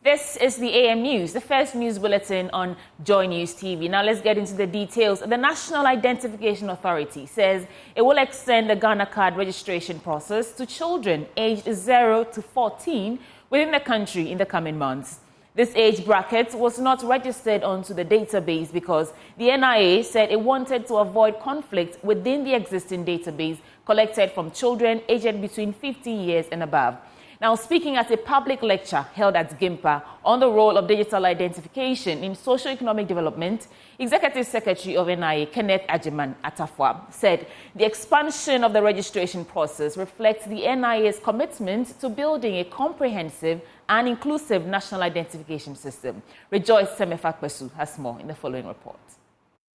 This is the AM News, the first news bulletin on JoyNews TV. Now let's get into the details. The National Identification Authority says it will extend the Ghana card registration process to children aged 0 to 14 within the country in the coming months. This age bracket was not registered onto the database because the NIA said it wanted to avoid conflict within the existing database collected from children aged between 15 years and above. Now, speaking at a public lecture held at Gimpa on the role of digital identification in socio-economic development, Executive Secretary of NIA, Kenneth Agyemang Atafwa, said the expansion of the registration process reflects the NIA's commitment to building a comprehensive and inclusive national identification system. Rejoice Semefakpesu has more in the following report.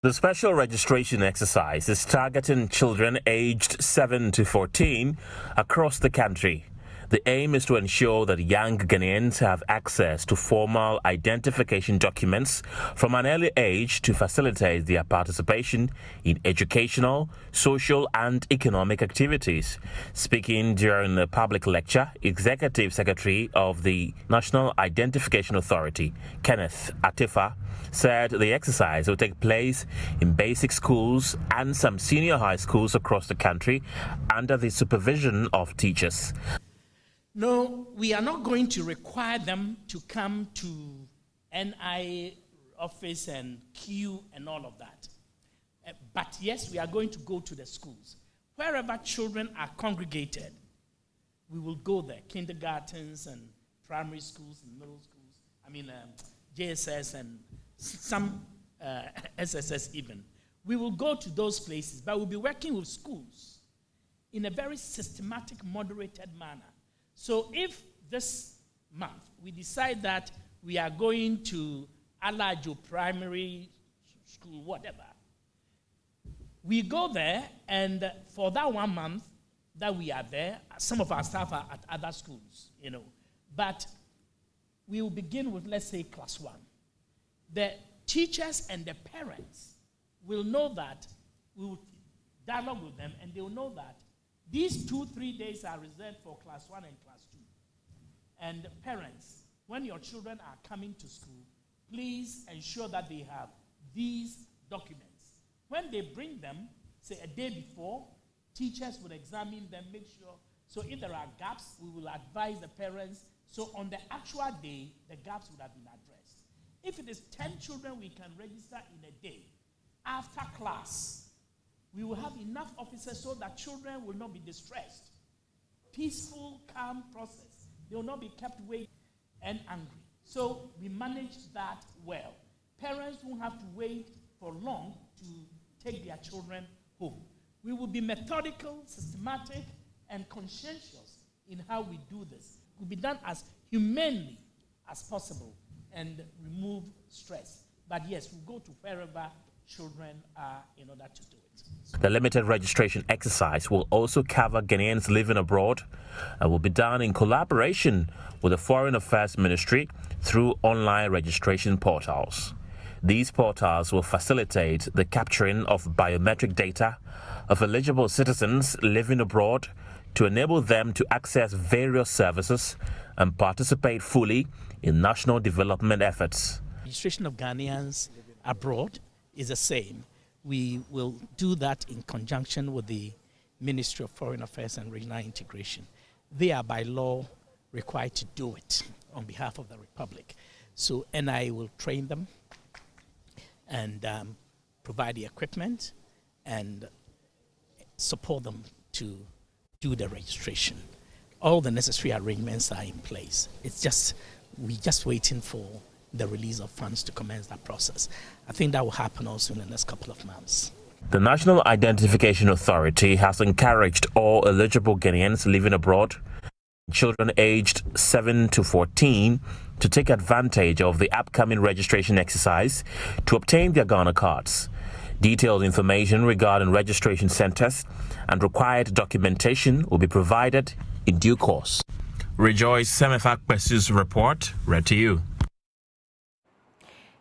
The special registration exercise is targeting children aged 7 to 14 across the country. The aim is to ensure that young Ghanaians have access to formal identification documents from an early age to facilitate their participation in educational, social and economic activities. Speaking during a public lecture, Executive Secretary of the National Identification Authority, Kenneth Atafwa, said the exercise will take place in basic schools and some senior high schools across the country under the supervision of teachers. No, we are not going to require them to come to NIA office and queue and all of that. But yes, we are going to go to the schools. Wherever children are congregated, we will go there. Kindergartens and primary schools and middle schools, JSS and some SSS even. We will go to those places, but we'll be working with schools in a very systematic, moderated manner. So if this month we decide that we are going to Alajo Primary School, whatever, we go there, and for that 1 month that we are there, some of our staff are at other schools, but we will begin with, let's say, class 1. The teachers and the parents will know that we will dialogue with them, and they will know that these 2-3 days are reserved for class 1 and class 2. And parents, when your children are coming to school, please ensure that they have these documents. When they bring them, say a day before, teachers will examine them, make sure. So if there are gaps, we will advise the parents. So on the actual day, the gaps would have been addressed. If it is 10 children we can register in a day, after class, we will have enough officers so that children will not be distressed. Peaceful, calm process. They will not be kept waiting and angry. So we manage that well. Parents won't have to wait for long to take their children home. We will be methodical, systematic, and conscientious in how we do this. It will be done as humanely as possible and remove stress. But yes, we'll go to wherever children are in order to do it. The limited registration exercise will also cover Ghanaians living abroad and will be done in collaboration with the Foreign Affairs Ministry through online registration portals. These portals will facilitate the capturing of biometric data of eligible citizens living abroad to enable them to access various services and participate fully in national development efforts. Registration of Ghanaians abroad is the same. We will do that in conjunction with the Ministry of Foreign Affairs and Regional Integration. They are by law required to do it on behalf of the Republic. So NIA will train them and provide the equipment and support them to do the registration. All the necessary arrangements are in place. We're just waiting for the release of funds to commence that process. I think that will happen also in the next couple of months. The National Identification Authority has encouraged all eligible Ghanaians living abroad, children aged 7 to 14, to take advantage of the upcoming registration exercise to obtain their Ghana cards. Detailed information regarding registration centers and required documentation will be provided in due course. Rejoice Semefakpesu's report, read to you.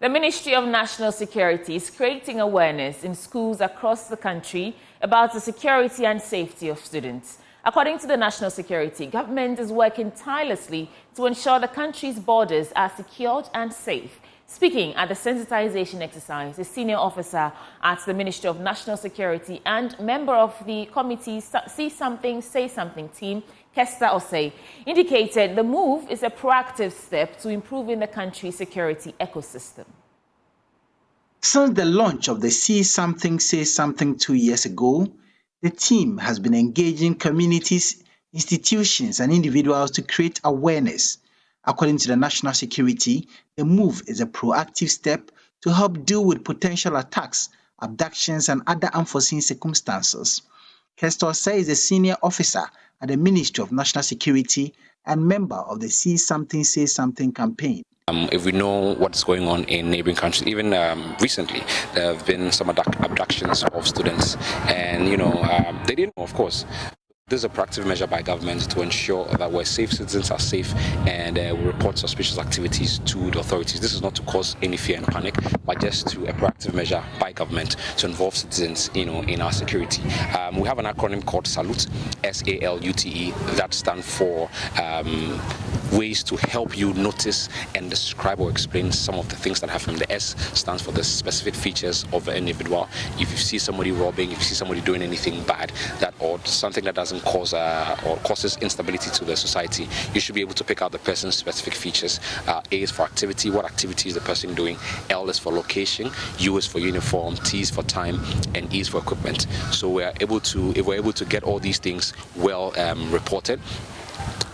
The Ministry of National Security is creating awareness in schools across the country about the security and safety of students. According to the national security, government is working tirelessly to ensure the country's borders are secured and safe. Speaking at the sensitization exercise, a senior officer at the Ministry of National Security and member of the committee's See Something, Say Something team, Kester Osei, indicated the move is a proactive step to improving the country's security ecosystem. Since the launch of the See Something, Say Something 2 years ago, the team has been engaging communities, institutions, and individuals to create awareness. According to the national security, the move is a proactive step to help deal with potential attacks, abductions, and other unforeseen circumstances. Kester is a senior officer at the Ministry of National Security and member of the See Something, Say Something campaign. If we know what's going on in neighboring countries, even recently, there have been some abductions of students, and they didn't know, of course. This is a proactive measure by government to ensure that we're safe, citizens are safe, and we report suspicious activities to the authorities. This is not to cause any fear and panic, but just to a proactive measure by government to involve citizens, in our security. We have an acronym called SALUTE, S-A-L-U-T-E, that stands for ways to help you notice and describe or explain some of the things that happen. The S stands for the specific features of an individual. If you see somebody robbing, if you see somebody doing anything bad, that or something that doesn't cause or causes instability to the society, you should be able to pick out the person's specific features. A is for activity, what activity is the person doing? L is for location, U is for uniform, T is for time, and E is for equipment. So if we're able to get all these things well reported,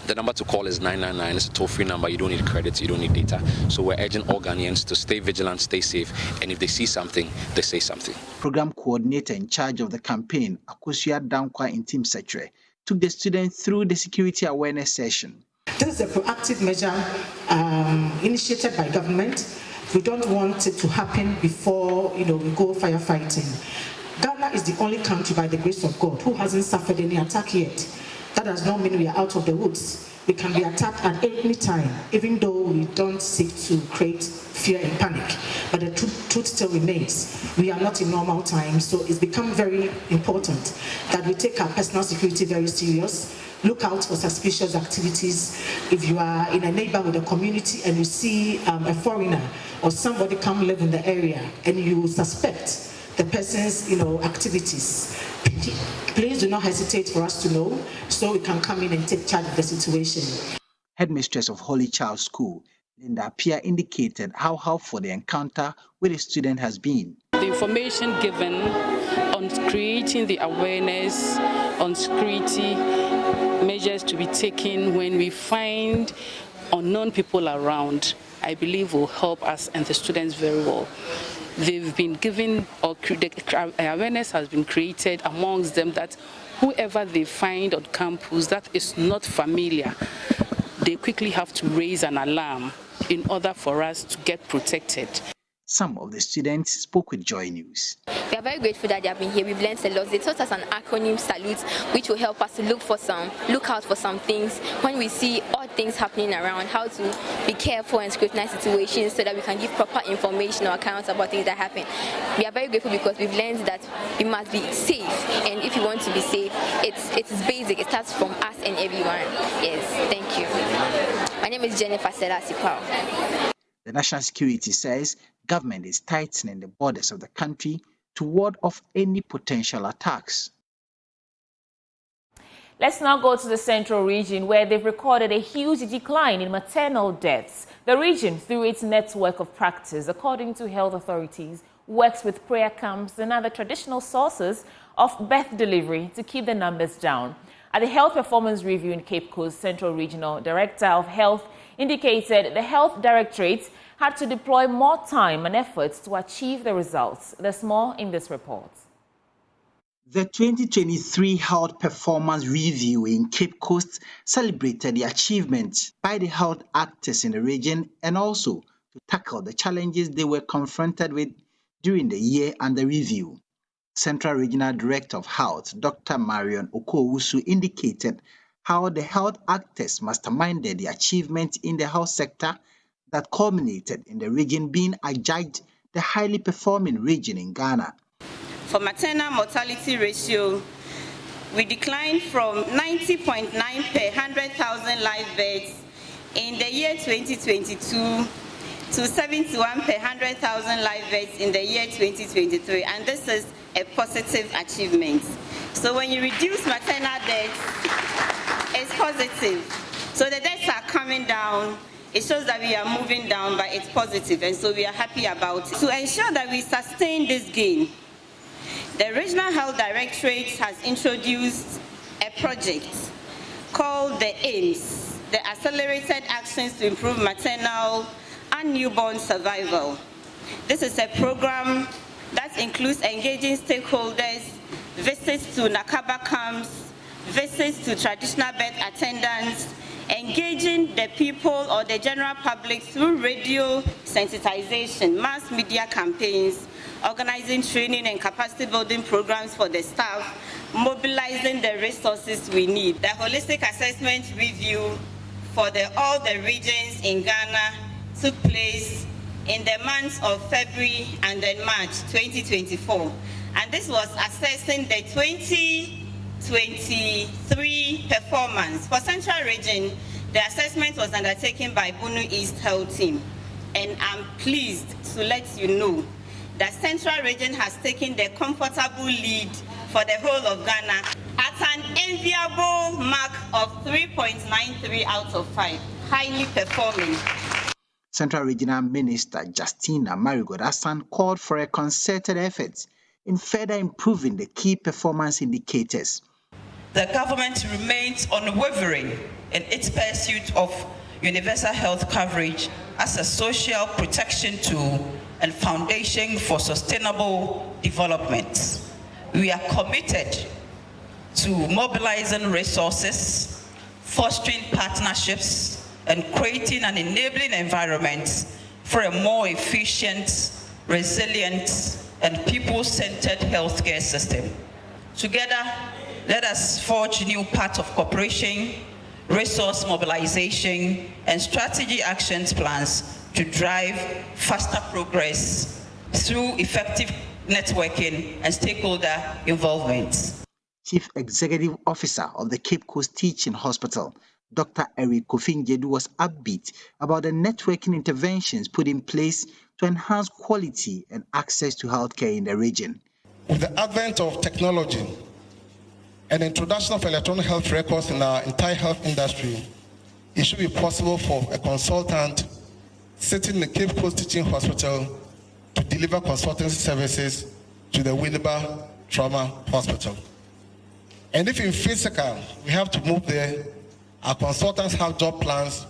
the number to call is 999. It's a toll-free number. You don't need credits, you don't need data. So we're urging all Ghanaians to stay vigilant, stay safe, and if they see something, they say something. Program coordinator in charge of the campaign, Akufo-Addo in Team Secretary, took the students through the security awareness session. This is a proactive measure initiated by government. We don't want it to happen before we go firefighting. Ghana is the only country, by the grace of God, who hasn't suffered any attack yet. That does not mean we are out of the woods. We can be attacked at any time, even though we don't seek to create fear and panic. But the truth still remains. We are not in normal times, so it's become very important that we take our personal security very serious. Look out for suspicious activities. If you are in a neighborhood, a community, and you see a foreigner or somebody come live in the area, and you suspect the person's activities, please do not hesitate for us to know so we can come in and take charge of the situation. Headmistress of Holy Child School, Linda Apia, indicated how helpful the encounter with the student has been. The information given on creating the awareness on security measures to be taken when we find unknown people around, I believe will help us and the students very well. They've been given, or the awareness has been created amongst them that whoever they find on campus that is not familiar, they quickly have to raise an alarm in order for us to get protected. Some of the students spoke with JoyNews. We are very grateful that they have been here. We've learned a lot. They taught us an acronym, SALUTE, which will help us to look out for some things when we see odd things happening around, how to be careful and scrutinize situations so that we can give proper information or accounts about things that happen. We are very grateful because we've learned that we must be safe, and if you want to be safe, it's basic. It starts from us and everyone. Yes, thank you. My name is Jennifer Sipao. The national security says government is tightening the borders of the country to ward off any potential attacks. Let's now go to the central region where they've recorded a huge decline in maternal deaths. The region, through its network of practice, according to health authorities, works with prayer camps and other traditional sources of birth delivery to keep the numbers down. At the Health Performance Review in Cape Coast, Central Regional Director of Health indicated the Health Directorate had to deploy more time and efforts to achieve the results. There's more in this report. The 2023 Health Performance Review in Cape Coast celebrated the achievements by the health actors in the region and also to tackle the challenges they were confronted with during the year under review. Central Regional Director of Health, Dr. Marion Okowusu, indicated how the health actors masterminded the achievements in the health sector that culminated in the region being adjudged the highly performing region in Ghana. For maternal mortality ratio, we declined from 90.9 per 100,000 live births in the year 2022 to 71 per 100,000 live births in the year 2023, and this is a positive achievement. So when you reduce maternal deaths, it's positive. So the deaths are coming down. It shows that we are moving down, but it's positive, and so we are happy about it. To ensure that we sustain this gain, the Regional Health Directorate has introduced a project called the AIMS, the Accelerated Actions to Improve Maternal and Newborn Survival. This is a program that includes engaging stakeholders, visits to Nakaba camps, visits to traditional birth attendants, engaging the people or the general public through radio sensitization, mass media campaigns, organizing training and capacity building programs for the staff, mobilizing the resources we need. The holistic assessment review for all the regions in Ghana took place in the months of February and then March 2024. And this was assessing the 2023 performance. For Central Region, the assessment was undertaken by Bunu East Health Team. And I'm pleased to let you know that Central Region has taken the comfortable lead for the whole of Ghana at an enviable mark of 3.93 out of 5, highly performing. Central Regional Minister Justina Marigold-Hassan called for a concerted effort in further improving the key performance indicators. The government remains unwavering in its pursuit of universal health coverage as a social protection tool and foundation for sustainable development. We are committed to mobilizing resources, fostering partnerships, and creating an enabling environment for a more efficient, resilient, and people-centered healthcare system. Together, let us forge new paths of cooperation, resource mobilization, and strategy action plans to drive faster progress through effective networking and stakeholder involvement. Chief Executive Officer of the Cape Coast Teaching Hospital, Dr. Eric Kofi-Njedu, was upbeat about the networking interventions put in place to enhance quality and access to healthcare in the region. With the advent of technology and introduction of electronic health records in our entire health industry, it should be possible for a consultant sitting in the Cape Coast Teaching Hospital to deliver consultancy services to the Winneba Trauma Hospital. And if in physical we have to move there, our consultants have job plans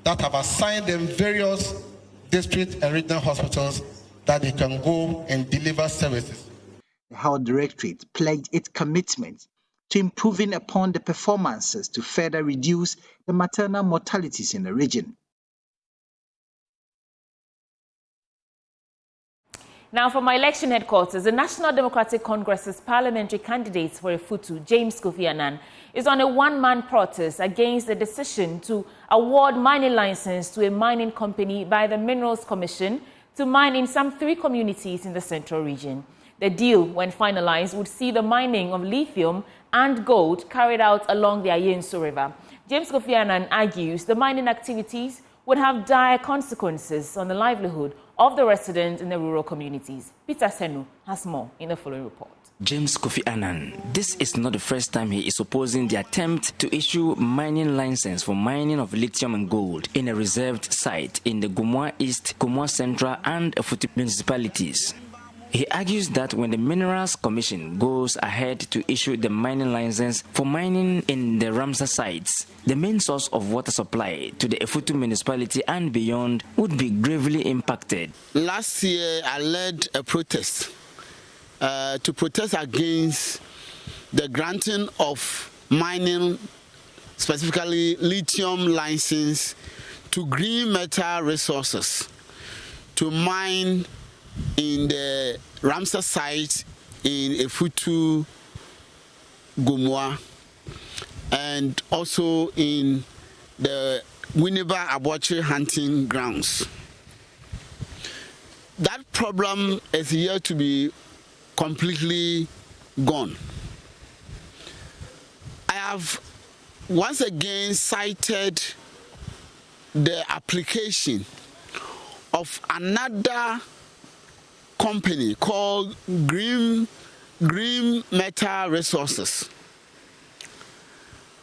that have assigned them various district and regional hospitals that they can go and deliver services. The Health Directorate pledged its commitment to improving upon the performances to further reduce the maternal mortalities in the region. Now, from my election headquarters, the National Democratic Congress's parliamentary candidate for Efutu, James Kofi-Annan, is on a one-man protest against the decision to award mining license to a mining company by the Minerals Commission to mine in some 3 communities in the Central Region. The deal, when finalized, would see the mining of lithium and gold carried out along the Ayenso River. James Kofi-Annan argues the mining activities would have dire consequences on the livelihood of the residents in the rural communities. Peter Senu has more in the following report. James Kofi-Annan, this is not the first time he is opposing the attempt to issue mining license for mining of lithium and gold in a reserved site in the Gomoa East, Gomoa Central and Efutu municipalities. He argues that when the Minerals Commission goes ahead to issue the mining license for mining in the Ramsar sites, the main source of water supply to the Efutu municipality and beyond would be gravely impacted. Last year, I led a protest to protest against the granting of mining, specifically lithium license, to Green Metal Resources to mine in the Ramsar site in Efutu, Gomoa, and also in the Winneba Abochie hunting grounds. That problem is yet to be completely gone. have once again cited the application of another company called Green Metal Resources.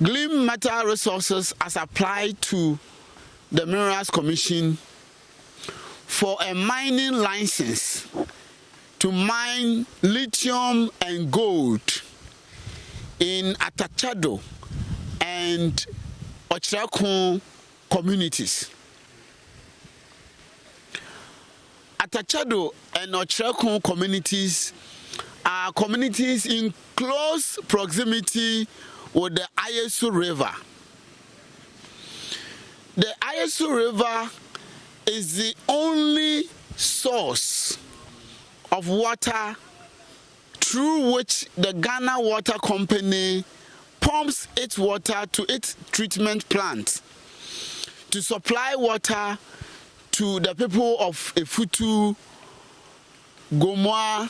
Green Metal Resources has applied to the Minerals Commission for a mining license to mine lithium and gold in Akufo-Addo and Ochrekun communities. Akufo-Addo and Ochrekun communities are communities in close proximity with the Ayasu River. The Ayasu River is the only source of water through which the Ghana Water Company pumps its water to its treatment plant to supply water to the people of Efutu, Gomwa,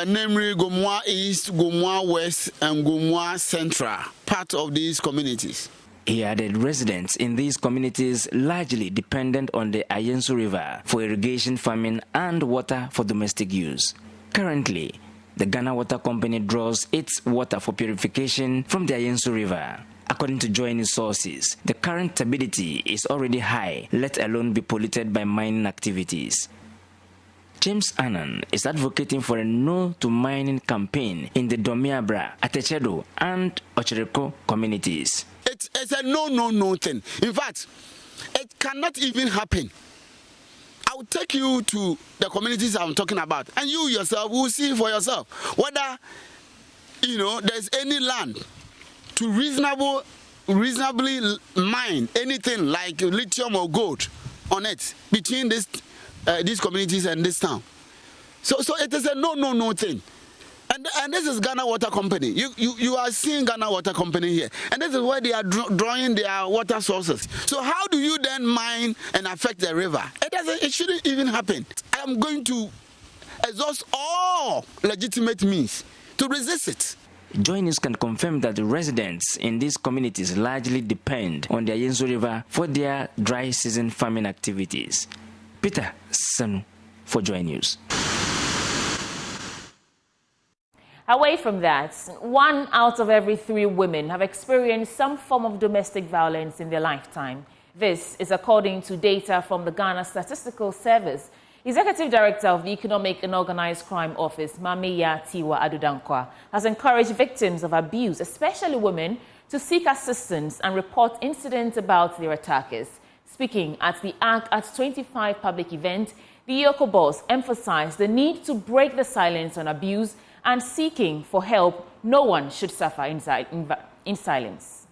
namely Gomwa East, Gomwa West, and Gomwa Central, part of these communities. He added residents in these communities largely dependent on the Ayensu River for irrigation, farming, and water for domestic use. Currently, the Ghana Water Company draws its water for purification from the Ayensu River. According to JoyNews sources, the current turbidity is already high, let alone be polluted by mining activities. James Annan is advocating for a no to mining campaign in the Domiabra, Akufo-Addo, and Ochrekun communities. It's a no thing. In fact, it cannot even happen. I will take you to the communities I'm talking about, and you yourself will see for yourself whether there's any land to reasonably mine anything like lithium or gold on it between these communities and this town. So it is a no thing. And this is Ghana Water Company. You are seeing Ghana Water Company here. And this is where they are drawing their water sources. So how do you then mine and affect the river? It shouldn't even happen. I am going to exhaust all legitimate means to resist it. JoyNews can confirm that the residents in these communities largely depend on the Ayensu River for their dry season farming activities. Peter Sanu for JoyNews. Away from that, 1 out of every 3 women have experienced some form of domestic violence in their lifetime. This is according to data from the Ghana Statistical Service. Executive Director of the Economic and Organized Crime Office, Mamiya Tiwa Adudankwa, has encouraged victims of abuse, especially women, to seek assistance and report incidents about their attackers. Speaking at the ACT at 25 public event, the Yoko boss emphasized the need to break the silence on abuse and seeking for help. No one should suffer in silence.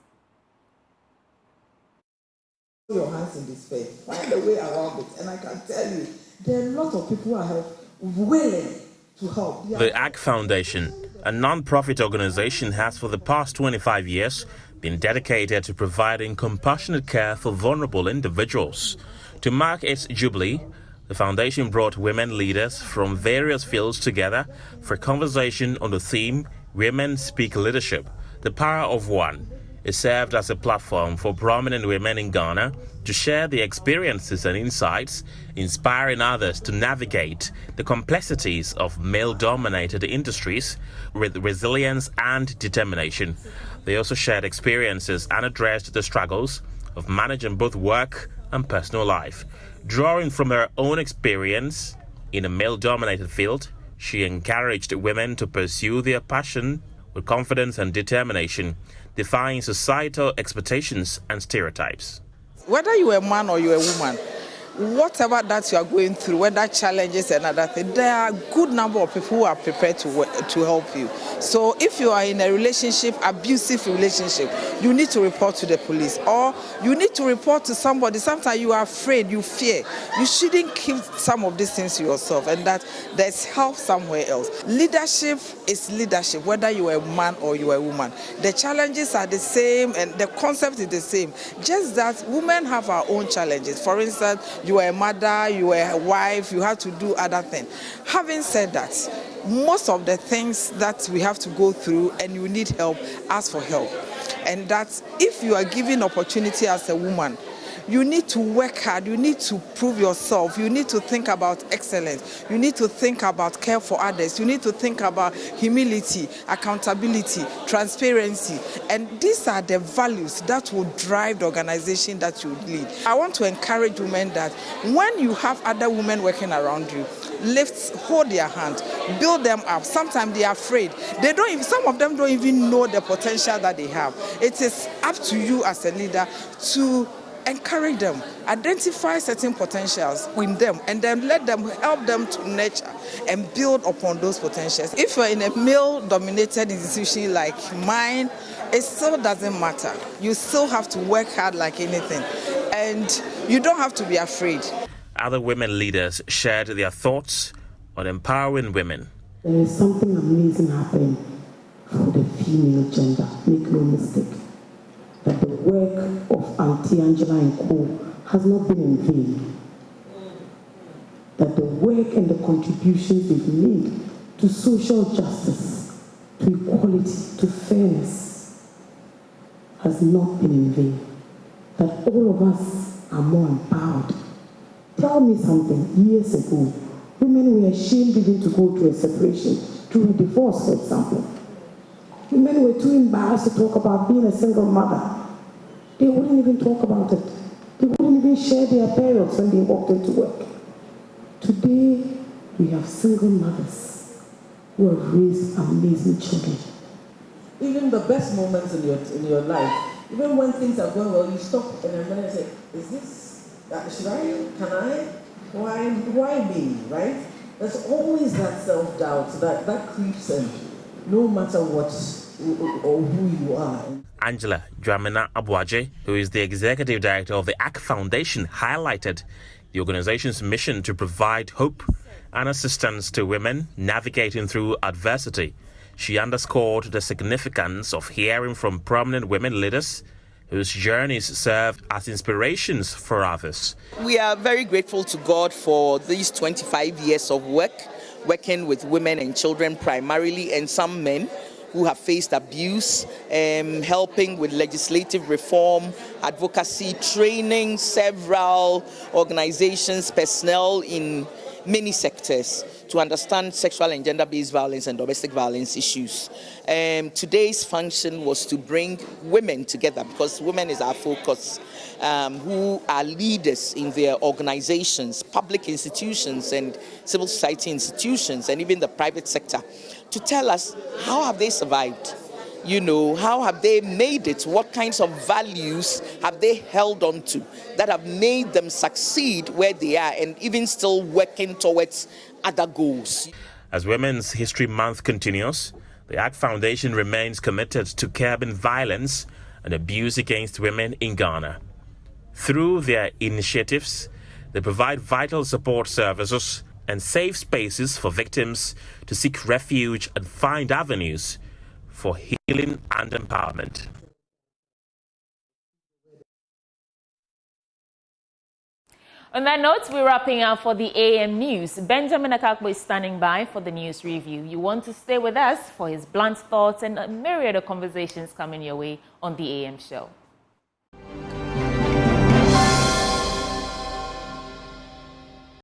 Put your hands in despair. Find a way around it. And I can tell you, there are a lot of people who are willing to help. The ACT Foundation, a non-profit organization, has for the past 25 years been dedicated to providing compassionate care for vulnerable individuals. To mark its jubilee, the foundation brought women leaders from various fields together for a conversation on the theme Women Speak Leadership, the Power of One. It served as a platform for prominent women in Ghana to share their experiences and insights, inspiring others to navigate the complexities of male-dominated industries with resilience and determination. They also shared experiences and addressed the struggles of managing both work and personal life. Drawing from her own experience in a male-dominated field, she encouraged women to pursue their passion with confidence and determination, defying societal expectations and stereotypes. Whether you're a man or you're a woman, whatever that you are going through, whether challenges and other things, there are a good number of people who are prepared to help you. So if you are in a relationship, abusive relationship, you need to report to the police, or you need to report to somebody. Sometimes you are afraid, you fear. You shouldn't keep some of these things to yourself, and that there's help somewhere else. Leadership is leadership, whether you are a man or you are a woman. The challenges are the same and the concept is the same, just that women have our own challenges. For instance, You are a mother, you are a wife, you have to do other things. Having said that, most of the things that we have to go through and you need help, ask for help. And that if you are given opportunity as a woman, you need to work hard, you need to prove yourself, you need to think about excellence, you need to think about care for others, you need to think about humility, accountability, transparency. And these are the values that will drive the organization that you lead. I want to encourage women that when you have other women working around you, hold their hand, build them up. Sometimes they are afraid. Some of them don't even know the potential that they have. It is up to you as a leader to encourage them, identify certain potentials in them, and then help them to nurture and build upon those potentials. If you're in a male-dominated institution like mine, it still doesn't matter. You still have to work hard like anything, and you don't have to be afraid. Other women leaders shared their thoughts on empowering women. There is something amazing happening for the female gender, make no mistake. That the work of Auntie Angela and Co. has not been in vain. That the work and the contributions they've made to social justice, to equality, to fairness has not been in vain. That all of us are more empowered. Tell me something, years ago, women were ashamed even to go to a separation, to a divorce, for example. Women were too embarrassed to talk about being a single mother. They wouldn't even talk about it. They wouldn't even share their periods when they walked into work. Today, we have single mothers who have raised amazing children. Even the best moments in your life, even when things are going well, you stop and a minute say, is this, should I, can I, why me, right? There's always that self-doubt that creeps in, no matter what or who you are. Angela Dramina Abochie, who is the executive director of the AK Foundation, highlighted the organization's mission to provide hope and assistance to women navigating through adversity. She underscored the significance of hearing from prominent women leaders whose journeys serve as inspirations for others. We are very grateful to God for these 25 years of working with women and children primarily, and some men who have faced abuse, helping with legislative reform, advocacy, training several organizations, personnel in many sectors to understand sexual and gender-based violence and domestic violence issues. Today's function was to bring women together, because women is our focus, who are leaders in their organizations, public institutions and civil society institutions, and even the private sector, to tell us how have they survived. How have they made it? What kinds of values have they held on to that have made them succeed where they are and even still working towards other goals? As Women's History Month continues, the AK Foundation remains committed to curbing violence and abuse against women in Ghana. Through their initiatives, they provide vital support services and safe spaces for victims to seek refuge and find avenues for healing and empowerment. On that note, we're wrapping up for the AM News. Benjamin Akakbo is standing by for the news review. You want to stay with us for his blunt thoughts and a myriad of conversations coming your way on the AM show.